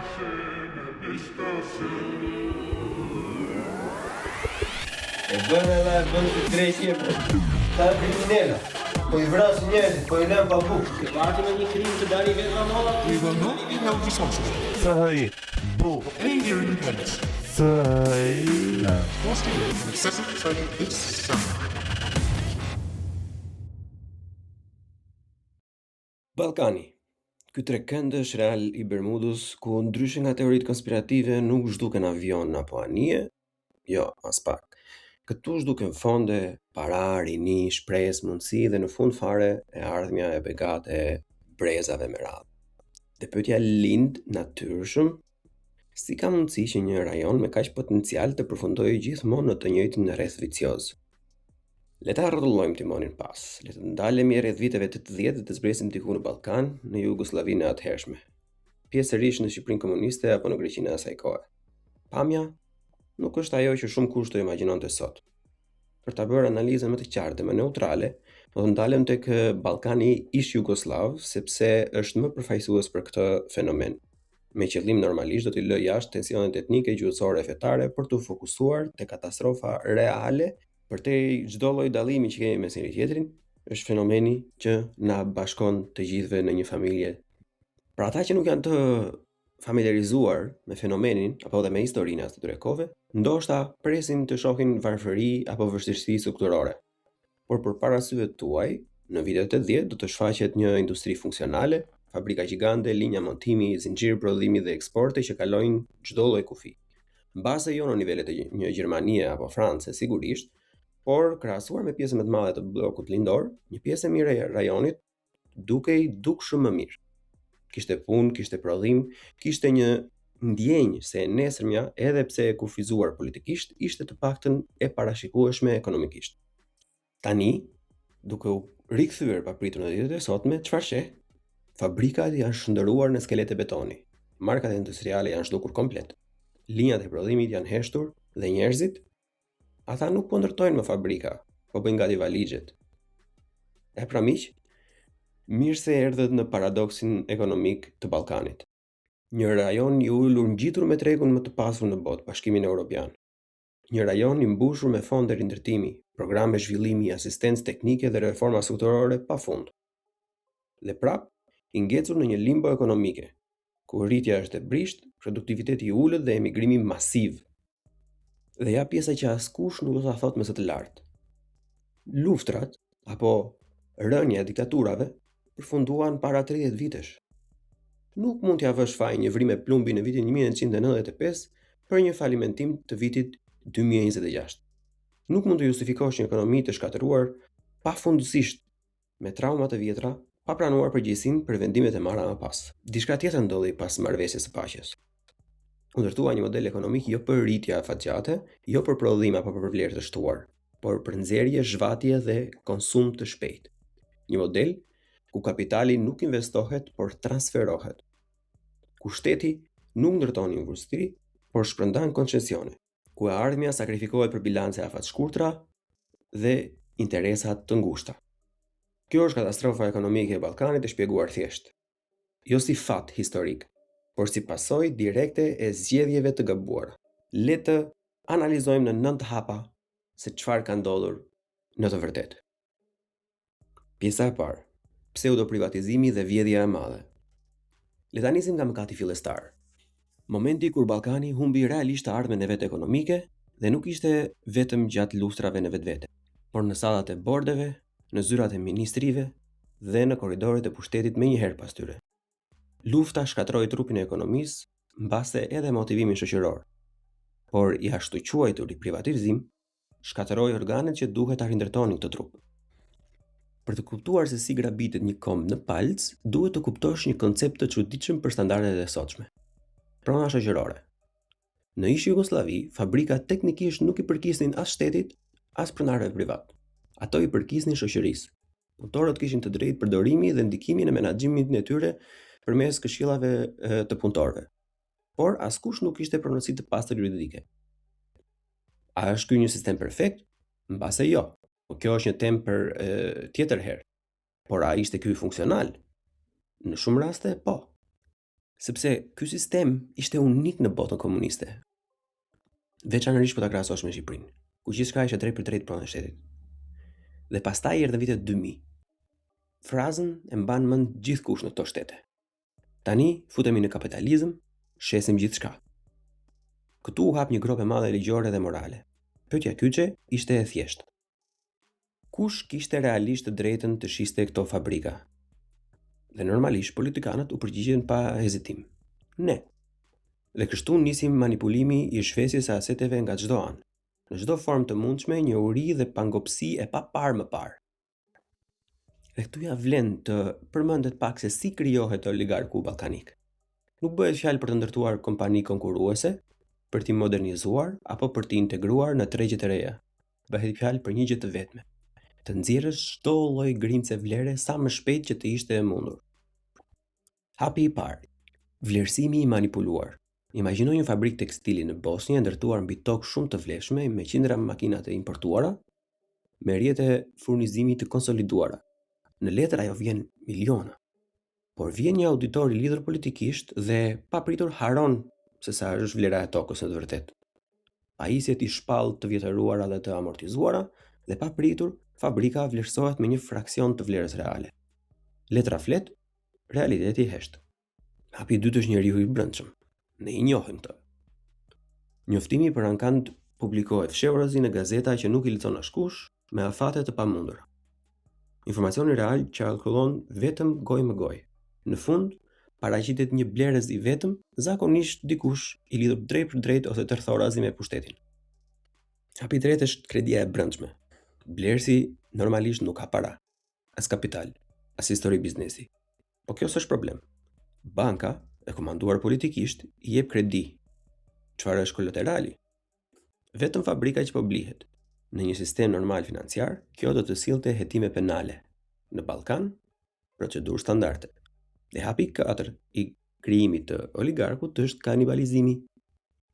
E bën edhe e bën të drejtje, ta kriminella. Po I vras njerëzit, po I lën pa bukë. Ke parti me një krim të dali vetë nga molla? We will not be held responsible. Say, bull. Behavior independence. Say, no. Forced to live in excessive training this summer. Ballkani. Ky trekëndësh real I Bermudës, ku ndryshe nga teoritë konspirative nuk zhduken avion apo anije, jo, as pak. Këtu zhduken fonde, para, rini, shpresë, mundësi dhe në fund fare e ardhmja e begate e brezave me radhë. Dhe pyetja lind natyrshëm, si ka mundësi që një rajon me kaq potencial të përfundojë gjithmonë në të njëjtin rreth vicioz? Le ta rrotullojmë timonin pas. Le të ndalemi rreth viteve 80 dhe të zbresim diku në Ballkan, në Jugosllavinë e atëhershme. Pjesërisht në Shqipërinë komuniste apo në Greqinë e asaj kohe. Pamja nuk është ajo që shumë kush të imagjinonte sot. Për ta bërë analizën më të qartë dhe më neutrale, do të ndalem tek Ballkani ish Jugoslav, sepse është më përfaqësues për këtë fenomen. Me qëllim normalisht do t'i lë jashtë tensionet etnike, gjuhësore e fetare për të fokusuar te katastrofa reale. Përtej çdo lloj dallimi që kemi mes njëri tjetrin, është fenomeni që na bashkon të gjithëve në një familje. Për ata që nuk janë të familiarizuar me fenomenin apo dhe me historinë e atyre kohëve, ndoshta presin të shohin varfëri apo vështirësi strukturore. Por përpara syve tuaj, në vitet 80 do të shfaqet një industri funksionale, fabrika gjigante, linja montimi, zinxhir prodhimi dhe eksporte që kalojnë çdo lloj kufi. Mbase jo në nivelet e një Gjermanie apo France, sigurisht, por krahasuar me pjesën më të madhe të bllokut lindor, një pjesë e mirë e rajonit dukej dukshëm më mirë. Kishte punë, kishte prodhim, kishte një ndjenjë se e nesërmja, edhe pse e kufizuar politikisht, ishte të paktën e parashikueshme ekonomikisht. Tani, duke u rikthyer papritur në ditët e sotme, çfarë sheh? Fabrikat janë shndëruar në skelete betoni. Markat industriale janë zhdukur komplet. Linjat e prodhimit janë heshtur dhe njerëzit, ata nuk po ndërtojnë më fabrika, po bëjnë gati valixhet. E pra miq, mirë se erdhët në paradoksin ekonomik të Ballkanit. Një rajon I ulur ngjitur me tregun më të pasur në botë, Bashkimin Evropian. Një rajon I mbushur me fonde rindërtimi, programe zhvillimi, asistencë teknike dhe reforma strukturore pafund. Dhe prap, I ngecur në një limbo ekonomike, ku rritja është e brisht, produktiviteti I ulët dhe emigrimi masiv. Dhe ja pjesa që askush nuk do ta thotë me së të lartë. Luftrat apo rënja e diktaturave përfunduan para 30 vitesh. Nuk mund t'ja vësh faj një vrim me plumbi në vitin 1995 për një falimentim të vitit 2026. Nuk mund të justifikosh një ekonomi të shkatëruar pafundësisht me trauma të vjetra, pa pranuar përgjegjësinë për vendimet e marra më pas. Diçka tjetër ndodhi pas marrëveshjes së paqes. U ndërtua një model ekonomik jo për rritje afatgjate, jo për prodhim apo për vlerë të shtuar, por për nxjerrje, zhvatje dhe konsum të shpejtë. Një model ku kapitali nuk investohet, por transferohet. Ku shteti nuk ndërton industri, por shpërndan koncesione. Ku e ardhmja sakrifikohet për bilance afatshkurtra dhe interesat të ngushta. Kjo është katastrofa ekonomike e Ballkanit e shpjeguar thjesht. Jo si fat historik, por si pasojë direkte e zgjedhjeve të gabuara. Le të analizojmë në 9 hapa se çfarë ka ndodhur në të vërtetë. Pjesa e parë, pseudoprivatizimi dhe vjedhja e madhe. Le ta nisim nga mëkati fillestar. Momenti kur Ballkani humbi realisht të ardhmen e vet ekonomike dhe nuk ishte vetëm gjatë luftrave në vetvete, por në sallat e bordeve, në zyrat e ministrive dhe në korridoret e pushtetit menjëherë pas tyre. Lufta shkatroi trupin e ekonomisë, mbase edhe motivimin shoqëror. Por I ashtu quajturi privatizim shkatëroi organet që duhet ta rindërtonin këtë trup. Për të kuptuar se si grabitet një kom në palc, duhet të kuptosh një koncept të çuditshëm për standardet e sotshme. Prona shoqërore. Në ish Jugosllavi, fabrikat teknikisht nuk I përkisnin as shtetit, as pronarëve privat. Ato I përkisnin shoqërisë. Punëtorët kishin të drejtë përdorimi dhe ndikimin e menaxhimit e tyre përmes këshillave të punëtorëve. Por askush nuk kishte pronësi të pastër juridike. A është ky një sistem perfekt? Mbase jo. Kjo është një temë për tjetër herë. Por a ishte ky funksional? Në shumë raste po. sepse ky sistem ishte unik në botën komuniste. Veçanërisht po ta krahasosh me Shqipërinë, ku gjithçka ishte drejt për drejt pranë shtetit. Dhe pastaj erdhën vitet 2000. Frazën e mban mend gjithkush në këto shtete. Tani futemi në kapitalizëm, shesim gjithçka. Këtu u hap një grope madhe ligjore dhe morale. Pyetja kyçe ishte e thjeshtë. Kush kishte realisht të drejtën të shiste këto fabrika? Dhe normalisht politikanët u përgjigjen pa hezitim. Ne. Dhe kështu nisim manipulimi i shfesjes së aseteve nga çdo anë. Në çdo formë të mundshme, një uri dhe pangopsi e paparë më parë. Dhe këtu ja vlen të përmendet pak se si krijohet oligarku ballkanik. Nuk bëhet fjalë për të ndërtuar kompani konkurruese, për t'i modernizuar apo për t'i integruar në tregjet e reja. Bëhet fjalë për një gjë të vetme: të nxjerrësh çdo lloj grimce vlere sa më shpejt që të ishte e mundur. Hapi i parë: vlerësimi i manipuluar. Imagjino një fabrikë tekstili në Bosnjë e ndërtuar mbi tokë shumë të vlefshme me qindra makina të importuara, me rrjete furnizimi të konsoliduara. Në letër ajo vjen miliona. Por vjen një auditor i lidhur politikisht dhe papritur haron se sa është vlera e tokës në të vërtetë. Pajisjet i shpallë të vjetëruara dhe të amortizuara, dhe papritur fabrika vlerësohet me një fraksion të vlerës reale. Letra flet, realiteti hesht. Hapi i dytë është njeriu i brendshëm. Ne i njohim këtë. Njoftimi për ankand publikohet fshehurazi në gazeta që nuk i lexon askush, me afate të pamundura. Informacioni real qarkullon vetëm gojë me gojë. Në fund, paraqitet një blerës i vetëm, zakonisht dikush i lidhur drejt për drejt ose tërthorazi me pushtetin. Hapi i tretë është kredia e brendshme. Blerësi normalisht nuk ka para, as kapital, as histori biznesi. Po kjo s'është problem. Banka, e komanduar politikisht, i jep kredi. Çfarë është kolaterali? Vetëm fabrika që po blihet. Në një sistem normal financiar, kjo do të sillte hetime penale. Në Ballkan, procedurë standarde. Dhe hapi 4 i krijimit të oligarkut është kanibalizimi.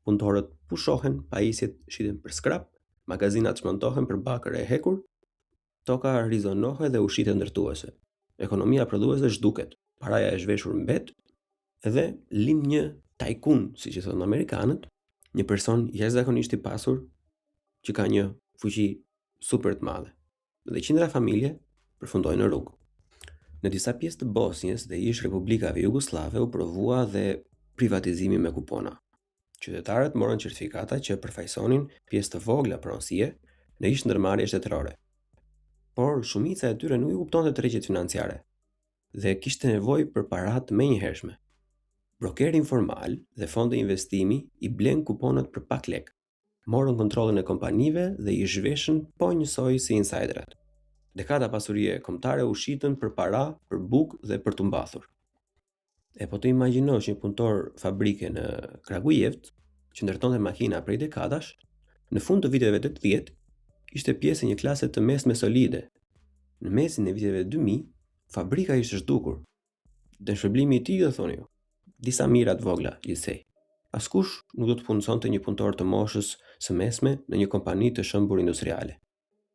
Punëtorët pushohen, pajisjet shiten për skrap, magazinat çmontohen për bakër e hekur, toka rizonohet dhe ushitet ndërtuese. Ekonomia prodhuese zhduket, paraja e zhveshur mbet, dhe lind një tajkun, siç i thonë amerikanët, një person jashtëzakonisht i pasur që ka një fuqi super të madhe. Dhe qindra familje përfundojnë në rrugë. Në disa pjesë të Bosnjës dhe ish republikave jugoslave u provua dhe privatizimi me kupona. Qytetarët morën certifikata që përfaqësonin pjesë të vogla pronësie në ish ndërmarrje shtetërore. Por shumica e tyre nuk i kuptonte tregjet financiare dhe kishte nevojë për paratë menjëhershme. Brokeri informal dhe fonde investimi i blen kuponat për pak lek, morën kontrollin e kompanive dhe i zhveshën po njësoj si insiderat. Dekada pasurie kombëtare u shitën për para, për bukë dhe për të mbathur. E po të imagjinosh një punëtor fabrike në Kragujevc, që ndërtonte makina prej dekadash, në fund të viteve 80 ishte pjesë e një klase të mesme solide. Në mesin e viteve 2000, fabrika ishte zhdukur. Dhe shpërblimi i tij, do thoni ju, disa mira të vogla gjithsej. Askush nuk do të punësonte një punëtor të moshës së mesme në një kompani të shëmbur industriale.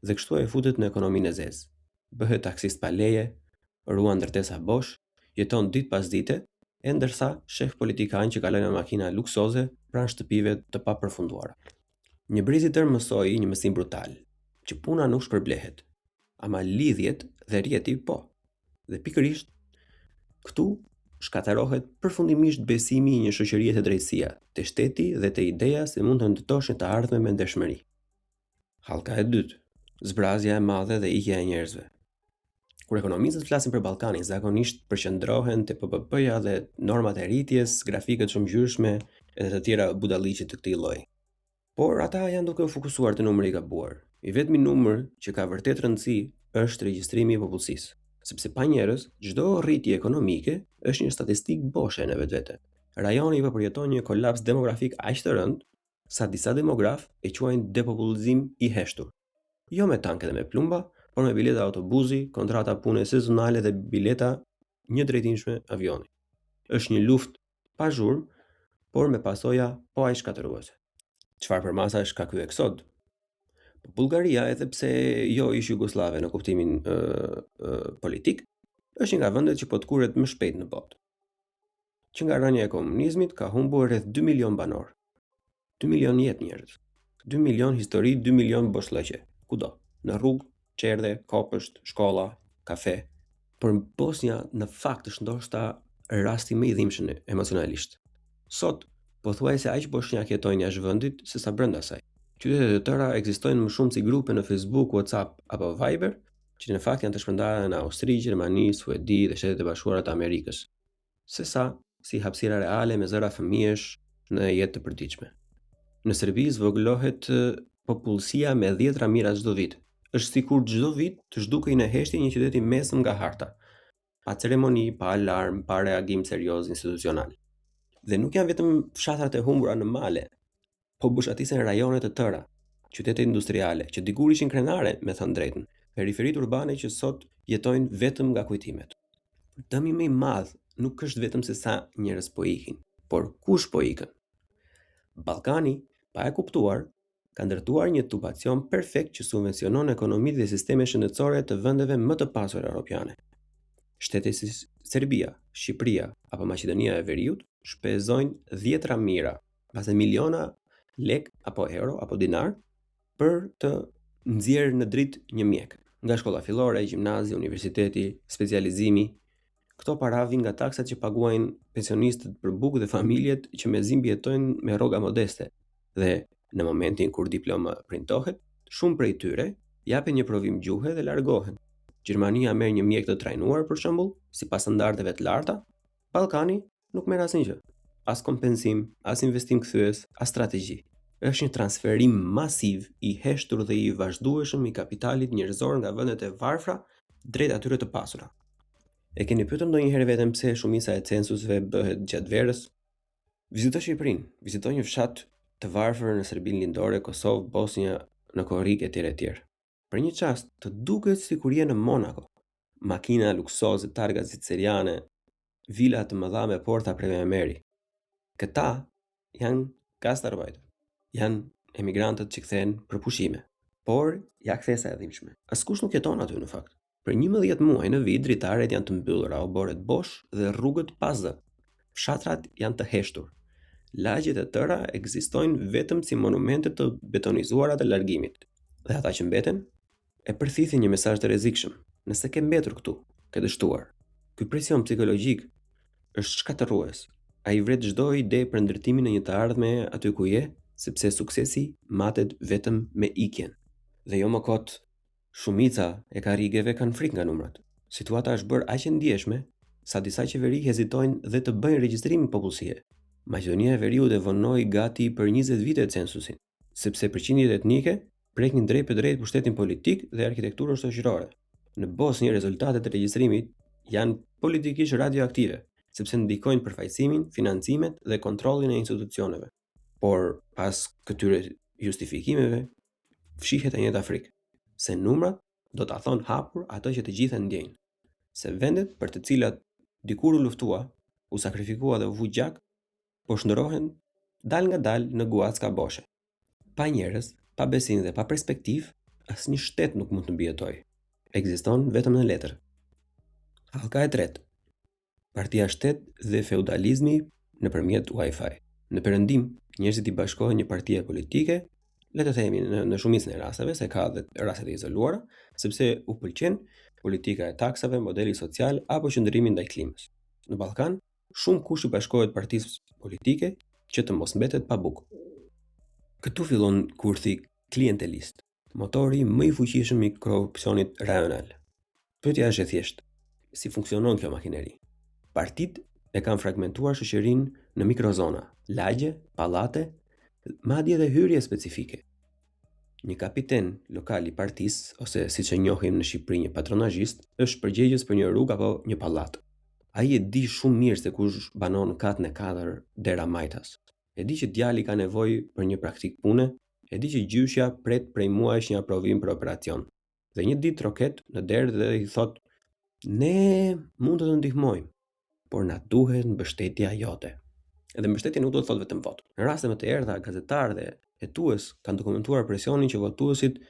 Dhe kështu e futet në ekonominë e zezë. Bëhet taksist pa leje, ruan ndërtesa bosh, jeton ditë pas dite, e ndërsa shef politikan që kalojnë në makina luksoze pranë shtëpive të papërfunduara. Një briz i tërë mësoi një mësim brutal, që puna nuk shpërblehet, ama lidhjet dhe rjeti po. Dhe pikërisht këtu shkatarohet përfundimisht besimi i një shoqërie të drejtësia, të shteti dhe të ideja se mund të ndërtoshin të ardhmen me ndershmëri. Hallka e dytë, zbrazja e madhe dhe ikja e njerëzve. Kur ekonomistët flasin për Ballkanin, zakonisht përqendrohen te PPP-ja dhe normat e rritjes, grafikët shumëgjyrshme e të tjera budalliqe të këtij lloji. Por ata janë duke u fokusuar te numri i gabuar. I vetmi numër që ka vërtet rëndësi është regjistrimi i popullsisë, sepse pa njerëz, çdo rritje ekonomike është një statistikë boshe në vetvete. Rajoni po përjeton një kolaps demografik aq të rënd sa disa demograf e quajnë depopullizim i heshtur. Jo me tanke dhe me plumba, por me bileta autobusi, kontrata pune sezonale dhe bileta një drejtimshme avioni. Është një luftë pa zhurmë, por me pasoja po aq shkatëruese. Çfarë përmasash ka ky eksod? Bullgaria, edhe pse jo ish jugoslave në kuptimin politik, është një nga vendet që po të kuret më shpejt në botë. që nga rënja e komunizmit ka humbur rreth 2 milion banor. 2 milion jetë njerëz. 2 milion histori, 2 milion boshllëqe. Kudo, në rrugë, qerdhe, kopësht, shkolla, kafe. Por Bosnia në fakt është ndoshta rasti më i dhimbshëm emocionalisht. Sot, pothuajse aq bosnjak jetojnë jashtë vendit se sa brenda saj. Qytetet e tëra ekzistojnë më shumë si grupe në Facebook, WhatsApp apo Viber, që në fakt janë të shpërndarë në Austri, Gjermani, Suedi dhe Shtetet e Bashkuara të Amerikës, sesa si hapësira reale me zëra fëmijësh në jetë të përditshme. Në Serbi zvogëlohet popullsia me 10 mira çdo vit. Është sikur çdo vit të zhdukej në heshtje një qytet i mesëm nga harta, pa ceremoni, pa alarm, pa reagim serioz institucional. Dhe nuk janë vetëm fshatrat e humbura në male, po bushatisen rajonet të tëra, qytete industriale, që dikur ishin krenare, me thënë drejtën, periferit urbane që sot jetojnë vetëm nga kujtimet. Dëmi më i madh nuk është vetëm se sa njerëz po ikin, por kush po ikën. Ballkani, pa e kuptuar, ka ndërtuar një tubacion perfekt që subvencionon ekonomitë dhe sisteme shëndetësore të vendeve më të pasura europiane. Shtete si Serbia, Shqipëria apo Maqedonia e Veriut shpenzojnë 10 mira, pastaj miliona lek apo euro apo dinar për të nxjerrë në dritë një mjek. Nga shkolla fillore, gjimnazi, universiteti, specializimi, këto para vijnë nga taksat që paguajnë pensionistët për bukë dhe familjet që mezi mbijetojnë me rroga modeste. Dhe në momentin kur diploma printohet, shumë prej tyre japin një provim gjuhe dhe largohen. Gjermania merr një mjek të trajnuar për shembull, sipas standardeve të larta, Ballkani nuk merr asnjë. As kompensim, as investim kthyes, as strategji. Është një transferim masiv i heshtur dhe i vazhdueshëm i kapitalit njerëzor nga vendet e varfra drejt atyre të pasura. E keni pyetur ndonjëherë veten pse shumica e censusve bëhet gjatë verës? Vizito Shqipërinë, vizito një fshat të varfër në Serbinë Lindore, Kosovë, Bosnia, në Korrikë etj. Për një çast të duket sikur je në Monaco. Makina luksoze, targa zviceriane, vila të mëdha me porta premieri. Këta janë gastarbeiter. Janë emigrantët që kthehen për pushime. Por ja kthesa e dhimbshme. Askush nuk jeton aty në fakt. Për 11 muaj në vit dritaret janë të mbyllura, oboret bosh dhe rrugët pa zë. Fshatrat janë të heshtur. Lagjet e tëra ekzistojnë vetëm si monumente të betonizuara të largimit. Dhe ata që mbeten e përthithin një mesazh të rrezikshëm. Nëse ke mbetur këtu, ke dështuar. Ky presion psikologjik është shkatërrues. Ai vret çdo ide për ndërtimin e një të ardhme aty ku je, sepse suksesi matet vetëm me ikjen. Dhe jo më kot, shumica e karrigeve kanë frikë nga numrat. Situata është bërë aq e ndjeshme sa disa qeveri hezitojnë dhe të bëjnë regjistrimin popullsie. Maqedonia e Veriut e vonoi gati për 20 vite censusin, sepse përqindjet etnike prekin drejt për drejt pushtetin politik dhe arkitekturën shoqërore. Në Bosnjë rezultatet e regjistrimit janë politikisht radioaktive, sepse ndikojnë përfaqësimin, financimet dhe kontrollin e institucioneve. Por pas këtyre justifikimeve, fshihet e njëjta frikë, se numrat do ta thonë hapur atë që të gjithë ndjejnë, se vendet për të cilat dikur u luftua, u sakrifikua dhe u vu gjak, po shndrohen dal nga dal në guacka boshe. Pa njerëz, pa besim dhe pa perspektiv, asnjë shtet nuk mund të mbijetojë. Ekziston vetëm në letër. Hallka e tretë. Partia shtet dhe feudalizmi nëpërmjet Wi-Fi. Në perëndim, njerëzit i bashkohen një partie politike, le të themi në shumicën e rasteve, se ka dhe raste të izoluara, sepse u pëlqen politika e taksave, modeli social apo qëndrimi ndaj klimës. Në Ballkan, shumë kush i bashkohet partisë politike që të mos mbetet pa bukë. Këtu fillon kurthi klientelist, motori më i fuqishëm i korrupsionit rajonal. Pyetja është e thjeshtë: si funksionon kjo makineri? Partitë e kanë fragmentuar shoqërinë në mikrozona, lagje, pallate, madje edhe hyrje specifike. Një kapiten lokal i partisë, ose siç e njohim në Shqipëri një patronazhist, është përgjegjës për një rrugë apo një pallat. Ai e di shumë mirë se kush banon katën e 4 dera Majtas. E di që djali ka nevojë për një praktik pune, e di që gjyshja pret prej muajsh një aprovim për operacion. Dhe një ditë roket në derë dhe i thot: "Ne mund të të ndihmojmë, por na duhet mbështetja jote." Edhe mbështetja nuk do të thotë vetëm votë. Në raste më të erdha, gazetarë dhe hetues kanë dokumentuar presionin që votuesit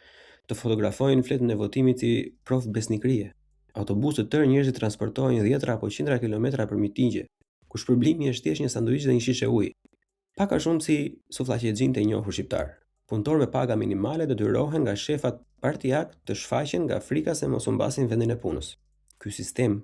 të fotografojnë fletën e votimit si provë besnikërie. Autobusët tërë njerëzit transportojnë 10 apo 100 kilometra për mitingje, ku shpërblimi është thjesht një sanduiç dhe një shishe ujë. Pak a shumë si sufllaqexhin të njohur shqiptar. Punëtor me paga minimale detyrohen nga shefat partijak të shfaqen nga frika se mos u mbasin vendin e punës. Ky sistem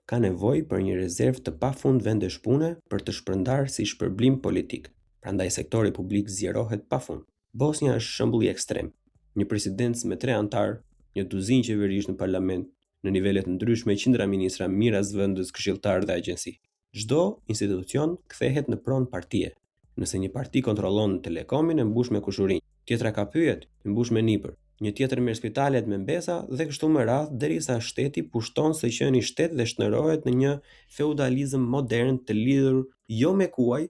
ka nevojë për një rezervë të pafund vendesh pune për të shpërndarë si shpërblim politik. Prandaj sektori publik zgjerohet pafund. Bosnia është shembull i ekstrem. Një presidencë me 3 antar, një duzinë qeverish në parlament, në nivelet ndryshme qindra ministra, mijëra zëvendës, këshilltar dhe agjenci. Çdo institucion kthehet në pronë partie. Nëse një parti kontrollon telekomin, e mbush me kushurinë, tjetra ka pyet, e mbush me nipër. Një tjetër merr spitalet me mbesa dhe kështu me radhë derisa shteti pushton së qeni shtet dhe shtërohet në një feudalizëm modern të lidhur jo me kuaj,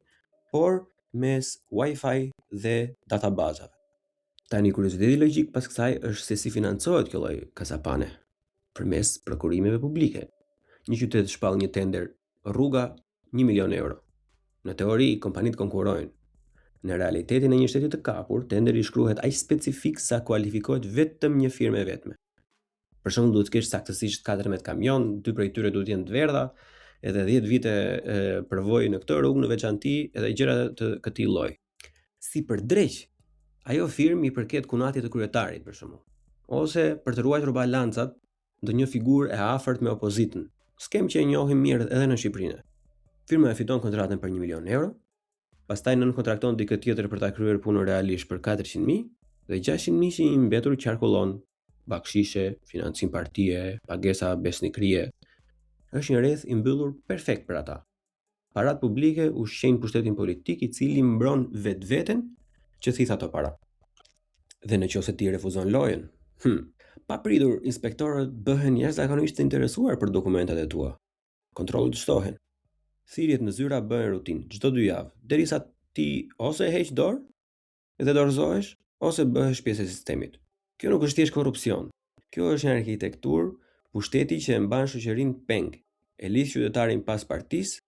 por mes Wi-Fi dhe databazave. Tani kurioziteti logjik pas kësaj është se si financohet kjo lloj kasapane, përmes prokurimeve publike. Një qytet shpall një tender, rruga 1 milion euro. Në teori kompanitë konkurrojnë. Në realitetin e një shteti të kapur, tenderi shkruhet aq specifik sa kualifikohet vetëm një firmë e vetme. Për shembull, duhet të kesh saktësisht 14 kamion, 2 prej tyre duhet të jenë të verdha, edhe 10 vite përvojë në këtë rrugë në veçanti edhe gjëra të këtij lloji. Si për dreq, ajo firmë i përket kunatit të kryetarit për shembull, ose për të ruajtur balancat ndonjë figurë e afërt me opozitën. Skem që e njohim mirë edhe në Shqipërinë. Firma e fiton kontratën për 1 milion euro, pastaj nën kontrakton dikë tjetër për ta kryer punën realisht për 400.000 dhe 600.000 që i mbetur qarkullon bakshishe, financim partie, pagesa besnikrie. Është një rreth i mbyllur perfekt për ata. Parat publike ushqejnë pushtetin politik i cili mbron vetveten që thith ato para. Dhe nëse ti refuzon lojën, papritur inspektorët bëhen jashtëzakonisht të interesuar për dokumentat e tua. Kontrollet shtohen. Thirrjet në zyra bëhen rutinë çdo 2 javë, derisa ti ose heq dorë dhe dorëzohesh, ose bëhesh pjesë e sistemit. Kjo nuk është thjesht korrupsion. Kjo është një arkitekturë pushteti që e mban shoqërinë peng, e lidh qytetarin pas partisë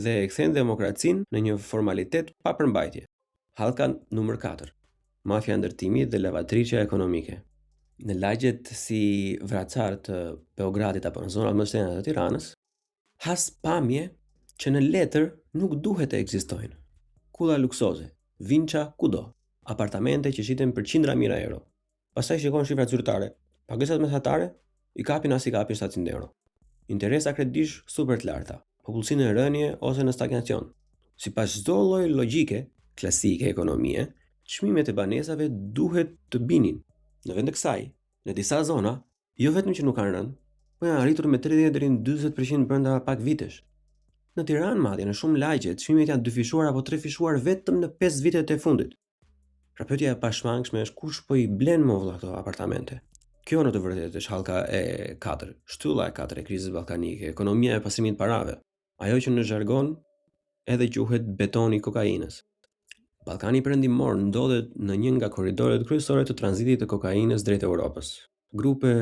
dhe e kthen demokracinë në një formalitet pa përmbajtje. Hallka numër 4. Mafia ndërtimi dhe lavatriçja ekonomike. Në lagjet si Vracar të Beogradit apo në zonat më të shtrenjta të Tiranës, has pamje që në letër nuk duhet të ekzistojnë. Kulla luksoze, vinça kudo, apartamente që shiten për qindra mijëra euro. Pastaj shikon shifrat zyrtare, pagesat mesatare i kapin as i kapin 700 euro. Interesa kredish super të larta, popullsi në rënje ose në stagnacion. Sipas çdo lloji logjike klasike ekonomie, çmimet e banesave duhet të binin. Në vend të kësaj, në disa zona, jo vetëm që nuk kanë rënë, po janë arritur me 30 deri në 40% brenda pak vitesh. Në Tiranë madje në shumë lagje, çmimet janë 2 fishuar apo 3 fishuar vetëm në 5 vitet e fundit. Pra pyetja e pashmangshme është kush po i blen molla këto apartamente. Kjo në të vërtetë është hallka e 4, shtylla e 4 e krizës ballkanike, ekonomia e pasrimit parave. Ajo që në zhargon edhe quhet betoni i kokainës. Ballkani perëndimor ndodhet në një nga korridoret kryesore të tranzitit të kokainës drejt Europës. Grupe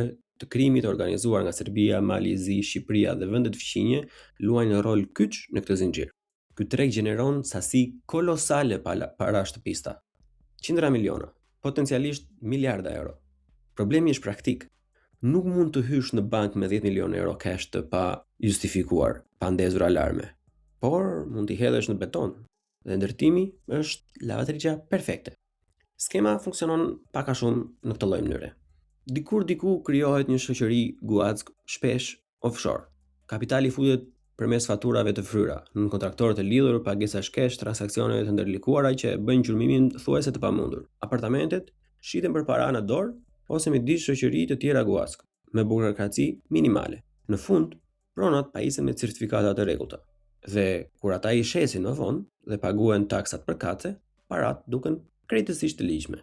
të krimit organizuar nga Serbia, Mali, Zi, Shqipëria dhe vendet fqinje luajnë rol kyç në këtë zinxhir. Ky treg gjeneron sasi kolosale para shtëpista. Qindra miliona, potencialisht miliarda euro. Problemi është praktik. Nuk mund të hysh në bank me 10 milion euro cash të pa justifikuar, pa ndezur alarme. Por mund t'i hedhësh në beton. Dhe ndërtimi është lavatriçja perfekte. Skema funksionon pak a shumë në këtë lloj mënyre. Diku krijohet një shoqëri guack, shpesh offshore. Kapitali futet përmes faturave të fryra, në kontraktorë të lidhur, pagesash kesh, transaksioneve të ndërlikuara që bëjnë gjurmimin thuajse të pamundur. Apartamentet shiten për para në dorë ose midis shoqëri të tjera guack, me burokraci minimale. Në fund, pronat pajisen me certifikata të rregullta. Dhe kur ata i shesin më vonë dhe paguhen taksat përkatëse, parat duken krejtësisht të ligjshme.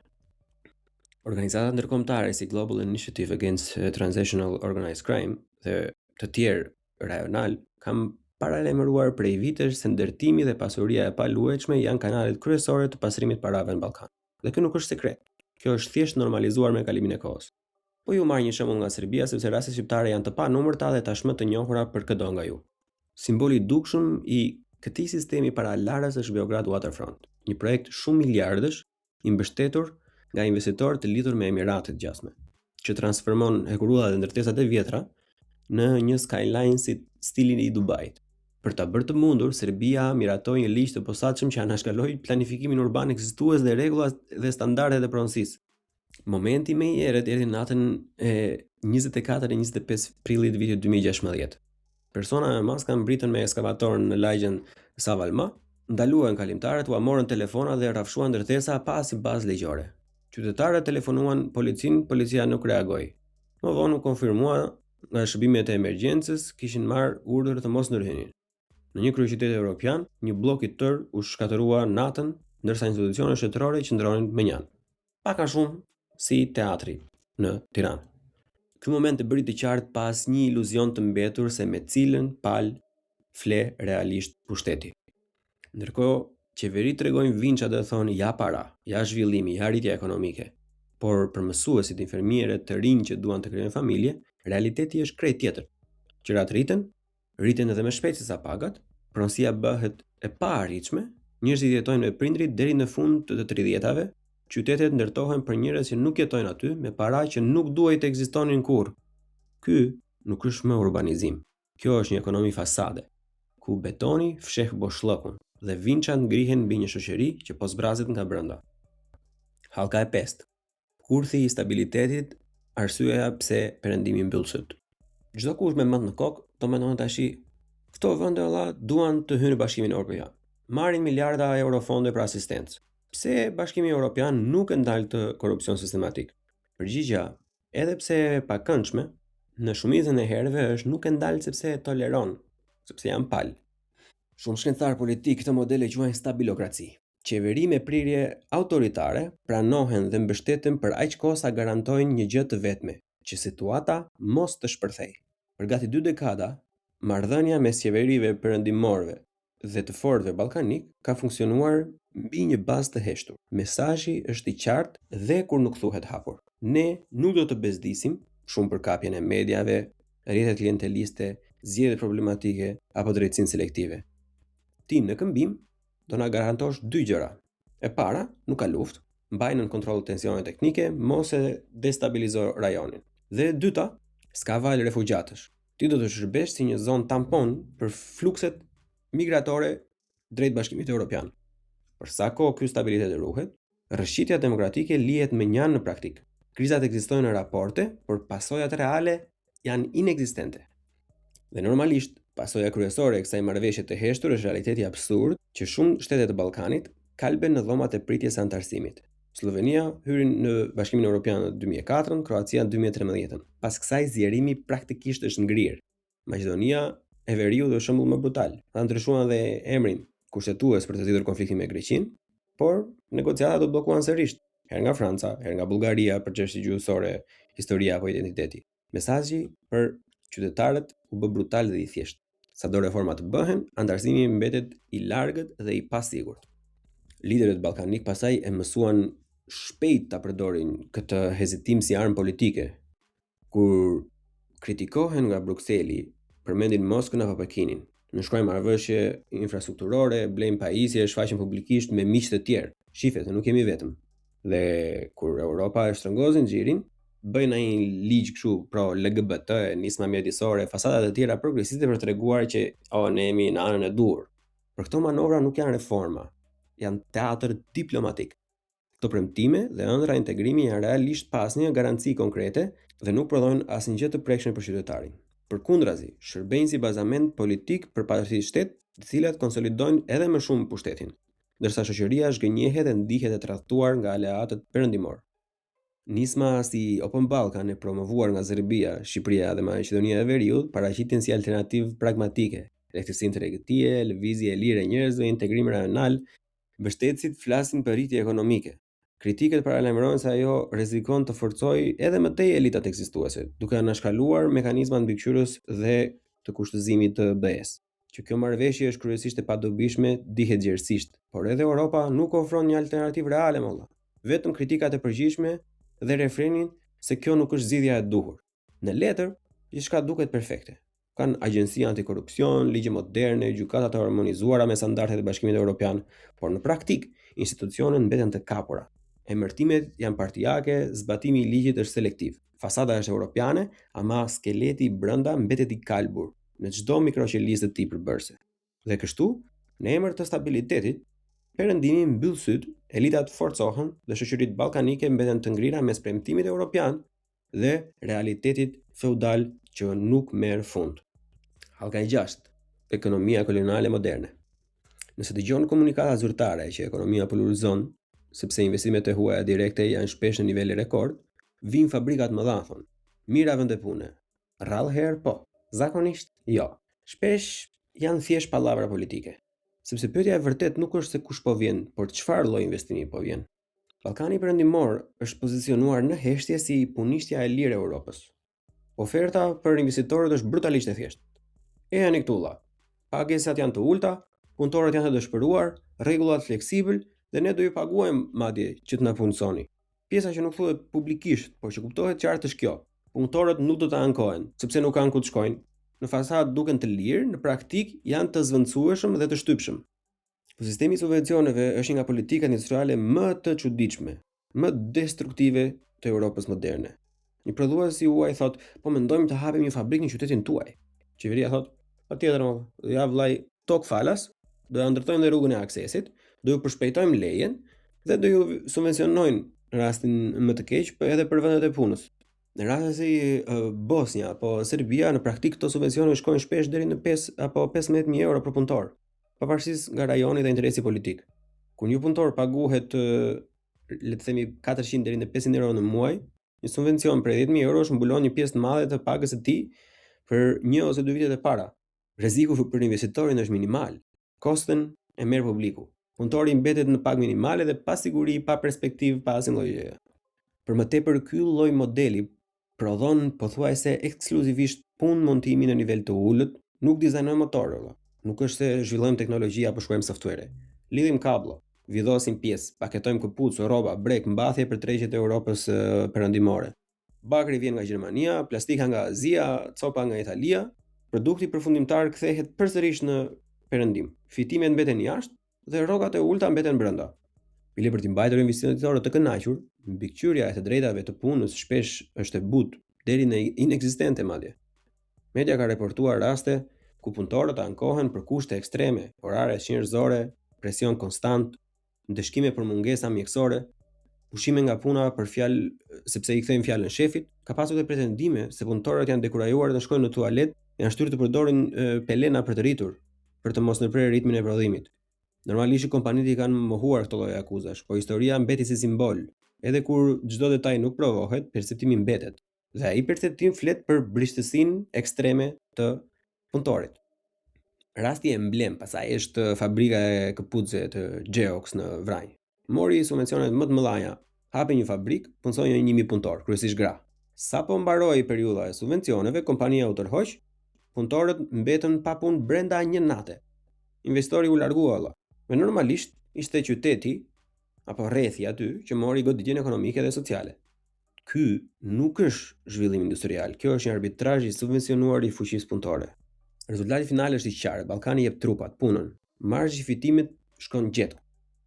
Organizata ndërkombëtare si Global Initiative Against Transnational Organized Crime dhe të tjerë rajonal kanë paralajmëruar prej vitesh se ndërtimi dhe pasuria e paluajtshme janë kanalet kryesore të pasrimit parave në Ballkan. Dhe kjo nuk është sekret. Kjo është thjesht normalizuar me kalimin e kohës. Po ju marr një shembull nga Serbia sepse rastet shqiptare janë të panumërta dhe tashmë të njohura për çdo nga ju. Simboli i dukshëm i këtij sistemi paralarës është Beograd Waterfront, një projekt shumë miliardësh i mbështetur nga investitorë të lidhur me Emiratet gjasme, që transformon hekurullat dhe ndërtesat e vjetra në një skyline si stilin i Dubait. Për ta bërë të mundur, Serbia miratoi një ligj të posaçëm që anashkaloi planifikimin urban ekzistues dhe rregullat dhe standardet e pronësisë. Momenti më i errët erdhi natën e 24 e 25 prillit vitit 2016. Persona me maska mbritën me ekskavator në lagjen Savalma, ndaluan kalimtarët, u morën telefona dhe rrafshuan ndërtesa pa asnjë bazë ligjore. Qytetarët telefonuan policinë, policia nuk reagoi. Më vonë u konfirmua nga shërbimet e emergjencës kishin marrë urdhër të mos ndërhynin. Në një kryeqytet evropian, një blok i tërë u shkatërrua natën, ndërsa institucionet shtetërore qëndronin me njan. Pak a shumë si teatri në Tiranë. Ky moment e bëri të qartë pa asnjë iluzion të mbetur se me cilën palë fle realisht pushteti. Ndërkohë, qeveritë tregojnë vinça dhe thonë ja para, ja zhvillimi, ja rritja ekonomike. Por për mësuesit, infermierët të rinj që duan të krijojnë familje, realiteti është krejt tjetër. Qërat rriten edhe më shpejt se sa pagat, pronësia bëhet e paarritshme, njerëzit jetojnë me prindrit deri në fund të 30-tave, qytetet ndërtohen për njerëz që nuk jetojnë aty me para që nuk duhet të ekzistonin kurrë. Ky nuk është më urbanizim. Kjo është një ekonomi fasade, ku betoni fsheh boshllëkun dhe vinçat ngrihen mbi një shoqëri që po zbrazet nga brenda. Hallka e 5. Kurthi i stabilitetit, arsyeja pse perëndimi mbyll syt. Çdo kush me mend në kokë do mendon tash, këto vende valla duan të hyjnë në Bashkimin Evropian. Marrin miliarda euro fonde për asistencë. Pse Bashkimi Evropian nuk e ndal të korrupsion sistematik? Përgjigjja, edhe pse e pakëndshme, në shumicën e herëve është nuk e ndal sepse e toleron, sepse janë palë. Shumë shkencëtar politik këtë model e quajnë stabilokraci. Qeveri me prirje autoritare pranohen dhe mbështeten për aq kohë sa garantojnë një gjë të vetme, që situata mos të shpërthejë. Për gati 2 dekada, marrëdhënia mes qeverive perëndimorëve dhe të fortëve ballkanik ka funksionuar mbi një bazë të heshtur. Mesazhi është i qartë dhe kur nuk thuhet hapur. Ne nuk do të bezdisim shumë për kapjen e mediave, rrjetet klienteliste, zgjedhjet problematike apo drejtsinë selektive. Ti në këmbim do na garantosh 2 gjëra. E para, nuk ka luftë, mbajnë në kontroll tensione teknike, mos e destabilizo rajonin. Dhe e dyta, s'ka valë refugjatësh. Ti do të shërbesh si një zonë tampon për flukset migratore drejt Bashkimit Evropian. Për sa kohë ky stabilitet ruhet, rrëshqitja demokratike lihet me njan në praktik. Krizat ekzistojnë në raporte, por pasojat reale janë inekzistente. Dhe normalisht, pasoja kryesore e kësaj marrëveshje të heshtur është realiteti absurd që shumë shtete të Ballkanit kalben në dhomat e pritjes së antarësimit. Slovenia hyri në Bashkimin Evropian në 2004, Kroacia në 2013. Pas kësaj zgjerimi praktikisht është ngrirë. Maqedonia e Veriut është shembull më brutal. Ata ndryshuan dhe emrin kushtetues për të zgjidhur konfliktin me Greqinë, por negociatat u bllokuan sërish, herë nga Franca, herë nga Bullgaria për çështje gjuhësore, historia apo identiteti. Mesazhi për qytetarët u bë brutal dhe i thjeshtë. Sado reforma të bëhen, antarësimi mbetet i largët dhe i pasigurt. Liderët ballkanik pasaj e mësuan shpejt ta përdorin këtë hezitim si armë politike. Kur kritikohen nga Brukseli, përmendin Moskën apo Pekinin. Në shkruajnë marrëveshje infrastrukturore, blejnë pajisje, shfaqen publikisht me miq të tjerë. Shifet, nuk jemi vetëm. Dhe kur Europa e shtrëngozi xhirin, bëjnë ai ligj kështu pro LGBT, nisma mjedisore, fasadat e tjera progresiste për treguar që ne jemi në anën e dur. Por këto manovra nuk janë reforma, janë teatr diplomatik. Këto premtime dhe ëndra integrimi janë realisht pa asnjë garanci konkrete dhe nuk prodhojnë asnjë gjë të prekshme për qytetarin. Përkundrazi, shërbejnë si bazament politik për partijtë shtet, të cilat konsolidojnë edhe më shumë pushtetin, ndërsa shoqëria zhgënjehet dhe ndihet e tradhtuar nga aleatët perëndimor. Nisma si Open Balkan e promovuar nga Serbia, Shqipëria dhe Maqedonia e Veriut paraqitin si alternativë pragmatike, lehtësinë tregëtie, lëvizje e lirë e njerëzve, integrim rajonal. Mbështetësit flasin për rritje ekonomike. Kritiket paralajmërojnë se ajo rrezikon të forcojë edhe më tej elitat ekzistuese, duke anashkaluar mekanizmat mbikëqyrës dhe të kushtëzimit të BE-s. Që kjo marrëveshje është kryesisht e padobishme dihet gjerësisht, por edhe Europa nuk ofron një alternativë reale molla. Vetëm kritikat e përgjithshme dhe refrenin se kjo nuk është zgjidhja e duhur. Në letër, gjithçka duket perfekte. Kanë agjenci antikorrupsion, ligje moderne, gjykata të harmonizuara me standardet e Bashkimit Evropian, por në praktik institucionet mbeten të kapura. Emërtimet janë partijake, zbatimi i ligjit është selektiv. Fasada është europiane, ama skeleti brenda mbetet i kalbur në çdo mikroqelisë të tij përbërëse. Dhe kështu, në emër të stabilitetit, perëndimi mbyll syt, elitat forcohen dhe shoqëritë ballkanike mbeten të ngrira mes premtimit evropian dhe realitetit feudal që nuk merr fund. Hallka e 6. Ekonomia koloniale moderne. Nëse dëgjon komunikata zyrtare që ekonomia polarizon, sepse investimet e huaja direkte janë shpesh në nivele rekord, vijnë fabrikat më dhathon. Mira vende pune. Rrallë herë po, zakonisht jo. Shpesh janë thjesht pallavra politike. Sepse pyetja e vërtet nuk është se kush po vjen, por çfarë lloj investimi po vjen. Ballkani perëndimor është pozicionuar në heshtje si punishtja e lirë e Europës. Oferta për investitorët është brutalisht e thjeshtë. Ejani këtu vlla. Pagesat janë të ulta, punëtorët janë të dëshpëruar, rregullat fleksibël dhe ne do ju paguajmë madje që të na punësoni. Pjesa që nuk thuhet publikisht, por që kuptohet qartë është kjo. Punëtorët nuk do të ankohen, sepse nuk kanë ku të shkojnë. Në fasadë duken të lirë, në praktik janë të zvendësueshëm dhe të shtypshëm. Po sistemi i subvencioneve është një nga politikat industriale më të çuditshme, më destruktive të Europës moderne. Një prodhues i huaj thot, po mendojmë të hapim një fabrikë në qytetin tuaj. Qeveria thot, patjetër mo, ja vllai, tok falas, do ja ndërtojmë dhe rrugën e aksesit, do ju përshpejtojmë lejen dhe do ju subvencionojnë në rastin më të keq, po edhe për vendet e punës. Në raste si Bosnia apo Serbia, në praktik këto subvencione shkojnë shpesh deri në 5 apo 15.000 euro për punëtor, pavarësisht nga rajoni dhe interesi politik. Kur një punëtor paguhet, le të themi 400 deri në 500 euro në muaj, një subvencion për 10.000 euro mbulon një pjesë të madhe të pagës së tij për 1 ose 2 vitet e para. Rreziku për investitorin është minimal. Kostën e merr publiku. Punëtori mbetet në pagë minimale dhe pa siguri, pa perspektivë, pa asnjë lloj gjëje. Për më tepër ky lloj modeli prodhon pothuajse ekskluzivisht punë montimi në nivel të ulët, nuk dizajnojmë motorë, nuk është se zhvillojmë teknologji apo shkruajmë software. Lidhim kablo, vidhosim pjesë, paketojmë këpucë, rroba, brek, mbathje për tregjet e Europës perëndimore. Bakri vjen nga Gjermania, plastika nga Azia, copa nga Italia, produkti përfundimtar kthehet përsërish në perëndim. Fitimet mbeten jashtë dhe rrogat e ulta mbeten brenda. Bile për t'i mbajtur investitorët të kënaqur, mbikëqyrja e të drejtave të punës shpesh është e butë, deri në inekzistente madje. Media ka raportuar raste ku punëtorët ankohen për kushte ekstreme, orare shenjërzore, presion konstant, ndëshkime për mungesa mjekësore, pushime nga puna për fjalë sepse i kthejnë fjalën shefit, ka pasur dhe pretendime se punëtorët janë dekurajuar të shkojnë në tualet, janë shtyrë të përdorin pelena për të rritur, për të mos ndërprerë ritmin e prodhimit. Normalisht kompanitë i kanë mohuar këto lloj akuzash, por historia mbeti si simbol. Edhe kur çdo detaj nuk provohet, perceptimi mbetet. Dhe ai perceptim flet për brishtësinë ekstreme të punëtorit. Rasti emblem pasaj është fabrika e këpucëve të Geox në Vranj. Mori subvencionet më të mëdha, hapi një fabrikë, punsoi 1.000 punëtor, kryesisht gra. Sapo mbaroi periudha e subvencioneve, kompania u tërhoq, punëtorët mbetën pa punë brenda një nate. Investori u largua valla. Me normalisht ishte qyteti apo rrethi aty që mori goditjen ekonomike dhe sociale. Ky nuk është zhvillim industrial, kjo është një arbitrazh i subvencionuar i fuqisë punëtore. Rezultati final është i qartë, Ballkani jep trupat, punën, marzhi i fitimit shkon gjetur.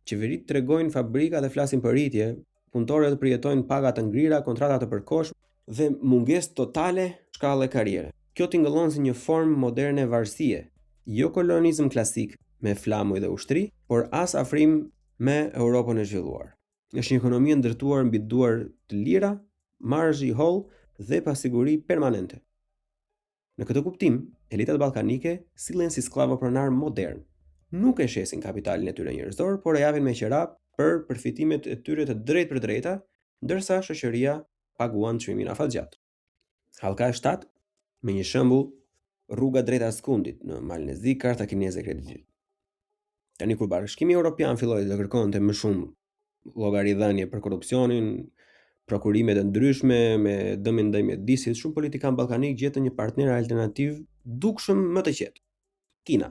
Qeveritë tregojnë fabrika dhe flasin për rritje, punëtorët përjetojnë paga të ngrira, kontrata të përkohshme dhe mungesë totale shkallë karriere. Kjo tingëllon si një formë moderne varësie, jo kolonizëm klasik me flamuj dhe ushtri, por as afrim me Europën e zhvilluar. Është një ekonomi ndërtuar mbi duar të lira, marzh i holl dhe pasiguri permanente. Në këtë kuptim, elitat ballkanike sillen si skllavopronar modern. Nuk e shesin kapitalin e tyre njerëzor, por e japin me qira për përfitimet e tyre të drejtë për drejta, ndërsa shoqëria paguan çmimin afatgjat. Hallka e 7, me një shembull, rruga drejt Askundit në Malnezi, karta kineze e kreditit. Tani kur Bashkimi Evropian filloi të kërkonte më shumë llogaridhënie për korrupsionin, prokurime të ndryshme me dëmin ndaj mjedisit, shumë politikanë ballkanik gjetën një partner alternativ dukshëm më të qetë. Kina,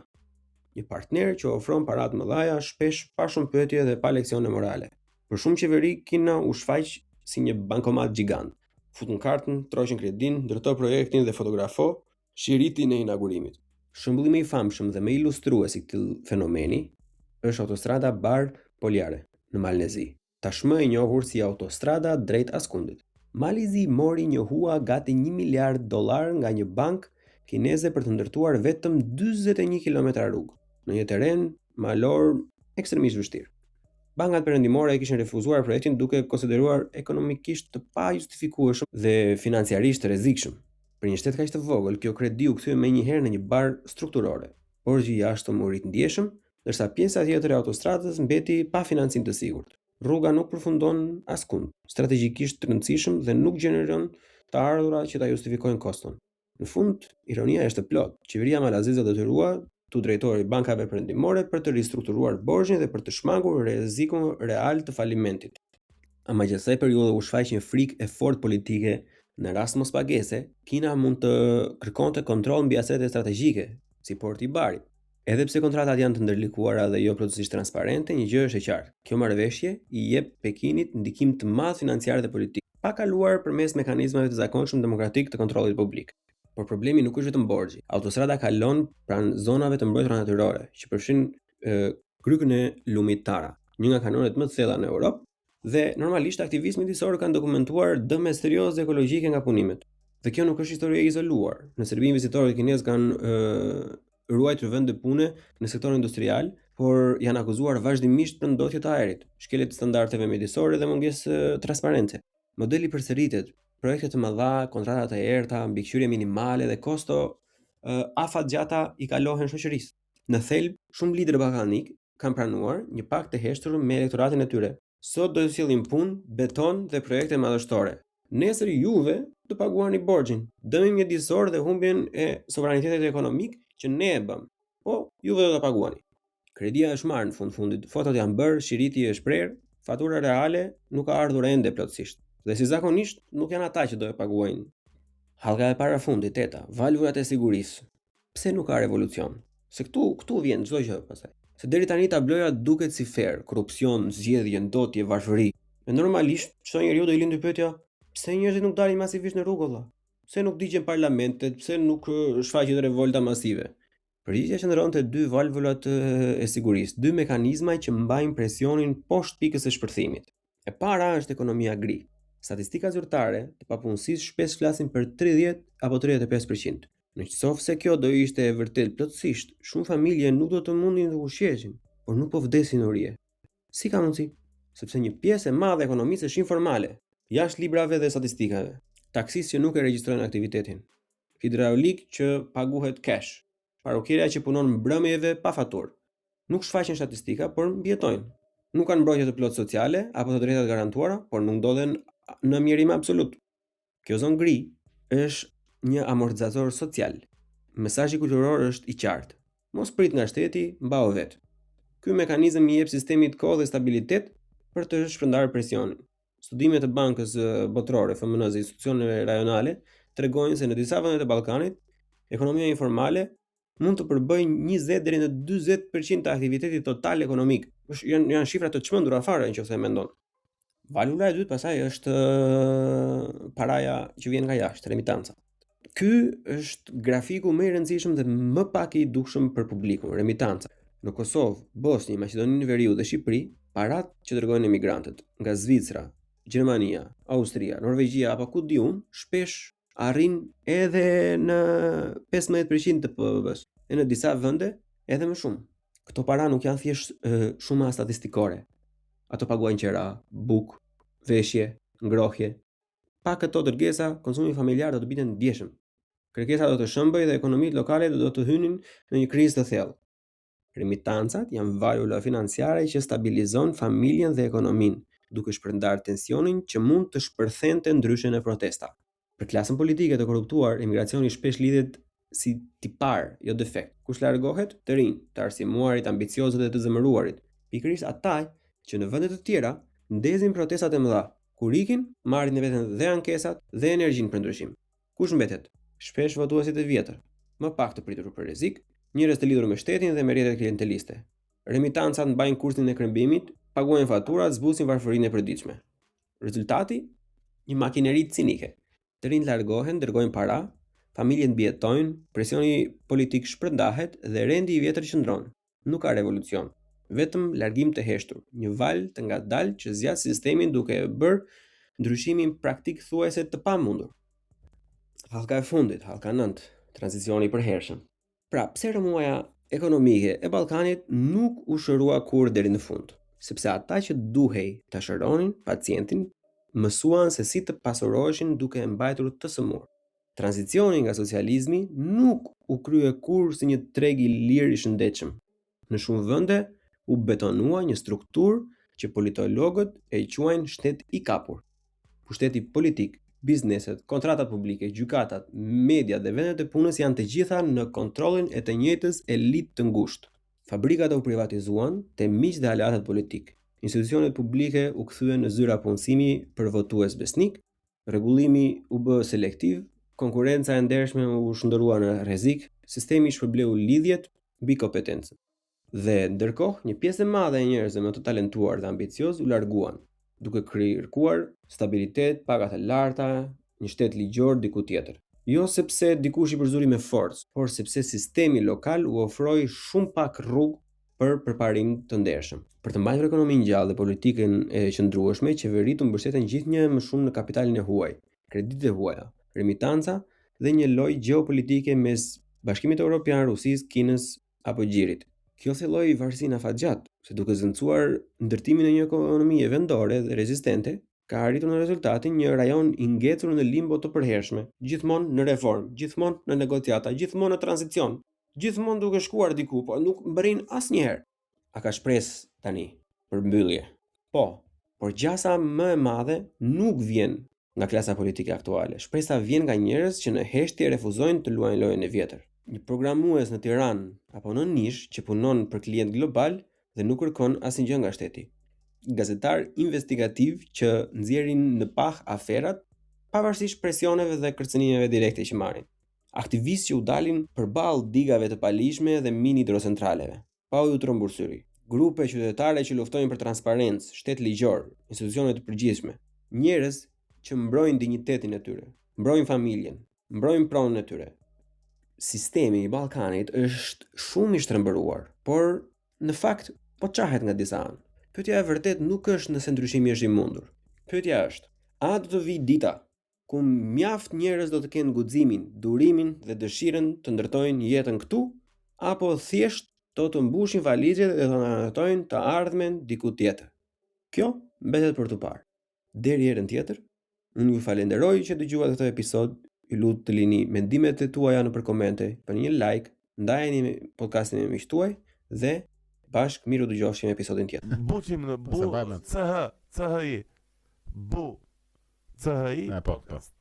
një partner që ofron para të mëdha, shpesh pa shumë pyetje dhe pa leksione morale. Për shumë qeveri, Kina u shfaq si një bankomat gjigant. Futën kartën, troqin kredin, ndërtoi projektin dhe fotografo shiritin e inaugurimit. Shembulli më i famshëm dhe më ilustrues i këtij fenomeni është autostrada Bar-Poliare në Malnezi, tashmë e njohur si autostrada drejt Askundit. Malezi mori njohua gati $1 miliard nga një bank kineze për të ndërtuar vetëm 41 kilometra rrugë. në një terren malor ekstremisht vështirë. Bankat perëndimore kishin refuzuar projektin duke konsideruar ekonomikisht të pajustifikueshëm dhe financiarisht të rrezikshëm. Për një shtet kaq të vogël, kjo kredi u kthye menjëherë në një bar strukturore. Borxhi i jashtëm u rit ndjeshëm, ndërsa pjesa tjetër e autostradës mbeti pa financim të sigurt. Rruga nuk përfundon askund, strategjikisht të rëndësishëm dhe nuk gjeneron të ardhurat që ta justifikojnë koston. Në fund, ironia është e plotë. Qeveria malazeze detyrua tu drejtori bankave perëndimore për të ristrukturuar borxhin dhe për të shmangur rrezikun real të falimentit. Ama që asaj periudhe u shfaq një frikë e fortë politike, në rast mospagese, Kina mund të kërkonte kontroll mbi asete strategjike, si porti i Barit. Edhe pse kontratat janë të ndërlikuara dhe jo plotësisht transparente, një gjë është e qartë. Kjo marrëveshje i jep Pekinit ndikim të madh financiar dhe politik, pa kaluar përmes mekanizmave të zakonshëm demokratik të kontrollit publik. Por problemi nuk është vetëm borxhi. Autostrada kalon pranë zonave të mbrojtura natyrore, që përfshin krykën e lumit Tara, një nga kanonet më të thella në Europë, dhe normalisht aktivistë mjedisorë kanë dokumentuar dëme serioze ekologjike nga punimet. Dhe kjo nuk është histori e izoluar. Në Serbi investitorët kinezë kanë ruajtur vende pune në sektorin industrial, por janë akuzuar vazhdimisht për ndotje të ajrit, shkelje të standardeve mjedisore dhe mungesë transparente. Modeli përsëritet, projekte të mëdha, kontrata të errta, mbikëqyrje minimale dhe kosto afatgjata i kalohen shoqërisë. Në thelb, shumë liderë ballkanik kanë pranuar një pakt të heshtur me elektoratin e tyre. Sot do të sjellim punë, beton dhe projekte madhështore. Nesër juve do paguani borxhin, dëmin mjedisor dhe humbjen e sovranitetit ekonomik që ne e bëm. Po, juve do ta paguani. Kredia është marrë në fundit, fotot janë bërë, shiriti është prerë, fatura reale nuk ka ardhur ende plotësisht. Dhe si zakonisht nuk janë ata që do e paguajnë. Hallka e para fundit, teta, valvurat e sigurisë. Pse nuk ka revolucion? Se këtu vjen çdo gjë pastaj. Se deri tani tabloja duket si fair, korrupsion, zgjedhje, ndotje, varfëri. E normalisht, çdo njeriu do i lindë pyetja, pse njerëzit nuk dalin masivisht në rrugë valla? Pse nuk digjen parlamentet, pse nuk shfaqet revolta masive? Përgjigjja qëndron te dy valvulat e sigurisë, dy mekanizma që mbajnë presionin poshtë pikës së shpërthimit. E para është ekonomia gri. Statistika zyrtare të papunësisë shpesh flasin për 30 apo 35%. Nëse kjo do ishte e vërtet plotësisht, shumë familje nuk do të mundin të ushqeshin, por nuk po vdesin urje. Si ka mundësi? Sepse një pjesë e madhe e ekonomisë është informale, jashtë librave dhe statistikave. Taksistë që nuk e regjistrojnë aktivitetin, hidraulik që paguhet cash, parukëria që punon mbrëmjeve pa faturë. Nuk shfaqen statistika, por mbijetojnë. Nuk kanë mbrojtje të plotë sociale apo të drejtat garantuara, por nuk ndodhen në mjerim absolut. Kjo zonë gri është një amortizator social. Mesazhi kulturor është i qartë. Mos prit nga shteti, mbao vet. Ky mekanizëm i jep sistemit kohë dhe stabilitet për të shpërndarë presionin. Studimet e Bankës Botërore FMN dhe institucioneve rajonale tregojnë se në disa vende të Ballkanit, ekonomia informale mund të përbëjë 20 deri në 40% të aktivitetit total ekonomik. Janë shifra të çmendura fare nëse e mendon. Valvula e dytë pasaj është paraja që vjen nga jashtë, remitanca. Ky është grafiku më i rëndësishëm dhe më pak i dukshëm për publikun, remitanca. Në Kosovë, Bosnjë, Maqedoninë e Veriut dhe Shqipëri, parat që dërgojnë emigrantët nga Zvicra, Gjermania, Austria, Norvegjia apo ku diun, shpesh arrin edhe në 15% të PBB-s, e në disa vende edhe më shumë. Këto para nuk janë thjesht shuma statistikore. Ato paguajnë qera, bukë, veshje, ngrohje. Pa këto dërgesa, konsumi familjar do të binte ndjeshëm. Kërkesa do të shëmbëj dhe ekonomitë lokale do të hynin në një krizë të thellë. Remitancat janë valvula financiare që stabilizon familjen dhe ekonominë, duke shpërndarë tensionin që mund të shpërthente ndryshe në protesta. Për klasën politike të korruptuar, emigracioni shpesh lidhet si tipar, jo defekt. Kush largohet? Të rinj, të arsimuarit, ambiciozët dhe të zemëruarit. Pikërisht ata që në vende të tjera ndezin protestat e mëdha. Kur ikin, marrin në veten dhe ankesat dhe energjinë për ndryshim. Kush mbetet? Shpesh votuesit e vjetër, më pak të pritur për rrezik, njerëz të lidhur me shtetin dhe me rrjetet klienteliste. Remitancat mbajnë kursin e krembimit, paguajnë faturat, zbusin varfërinë e përditshme. Rezultati? Një makineri cinike. Të rinj largohen, dërgojnë para, familjet mbijetojnë, presioni politik shpërndahet dhe rendi i vjetër qëndron. Nuk ka revolucion, vetëm largim të heshtur, një val të ngadalë që zgjat sistemin duke bërë ndryshimin praktik thuajse të pamundur. Hallka e fundit, hallka 9, tranzicioni i përhershëm. Pra, pse rëmuaja ekonomike e Ballkanit nuk u shërua kur deri në fund, sepse ata që duhej ta shëronin pacientin mësuan se si të pasuroheshin duke e mbajtur të sëmurë. Tranzicioni nga socializmi nuk u krye kurrë si një treg i lirë i shëndetshëm. Në shumë vende u betonua një strukturë që politologët e quajnë shtet i kapur. Pushteti politik, bizneset, kontratat publike, gjykatat, media dhe vendet e punës janë të gjitha në kontrollin e të njëjtës elitë të ngushtë. Fabrikat u privatizuan te miq dhe aleatët politik. Institucionet publike u kthyen në zyra punësimi për votues besnik, rregullimi u bë selektiv, konkurenca e ndershme u shndërrua në rrezik, sistemi shpërbleu lidhjet mbi kompetencë. Dhe ndërkohë, një pjesë e madhe e njerëzve më të talentuar dhe ambicioz u larguan, duke kërkuar stabilitet, paga të larta, një shtet ligjor diku tjetër. Jo sepse dikush i përzuri me forcë, por sepse sistemi lokal u ofroi shumë pak rrugë për përparim të ndershëm. Për të mbajtur ekonominë gjallë dhe politikën e qëndrueshme, qeveritë u mbështeten gjithnjë më shumë në kapitalin e huaj, kreditë e huaja, remitanca dhe një lojë gjeopolitike mes Bashkimit Evropian, Rusisë, Kinës apo Gjirit. Kjo thelloi varësinë afatgjat, se duke zëncuar ndërtimin e një ekonomie vendore dhe rezistente, ka arritur në rezultatin një rajon i ngecur në limbo të përhershme, gjithmonë në reformë, gjithmonë në negociata, gjithmonë në tranzicion, gjithmonë duke shkuar diku, por nuk mbërrin asnjëherë. A ka shpresë tani për mbyllje? Po, por gjasa më e madhe nuk vjen nga klasa politike aktuale. Shpresa vjen nga njerëz që në heshtje refuzojnë të luajnë lojën e vjetër. Një programues në Tiranë apo në Nish që punon për klient global dhe nuk kërkon asnjë nga shteti. Gazetar investigativ që nxjerrin në pah aferat pavarësisht presioneve dhe kërcënimeve direkte që marrin. Aktivistë që u dalin përballë digave të palishme dhe mini hidrocentraleve, pa u trombur syri. Grupe qytetare që luftojnë për transparencë, shtet ligjor, institucione të përgjithshme, njerëz që mbrojnë dinjitetin e tyre, mbrojnë familjen, mbrojnë pronën e tyre. Sistemi i Ballkanit është shumë i shtrembëruar, por në fakt po çahet nga disa anë. Pyetja e vërtet nuk është nëse ndryshimi është i mundur. Pyetja është, a do të vijë dita ku mjaft njerëz do të kenë guximin, durimin dhe dëshirën të ndërtojnë jetën këtu, apo thjesht do të mbushin valizhet dhe të ndërtojnë të ardhmen diku tjetër. Kjo mbetet për të parë. Deri herën tjetër, unë ju falenderoj që dëgjuat këtë episod, ju lut të lini mendimet e tuaja nëpër komente, për një like, ndajeni podcastin me miqtë tuaj dhe bashkë miru dëgjofshim episodin tjetër. Buqim në bu, CH, CHI, bu, CHI podcast.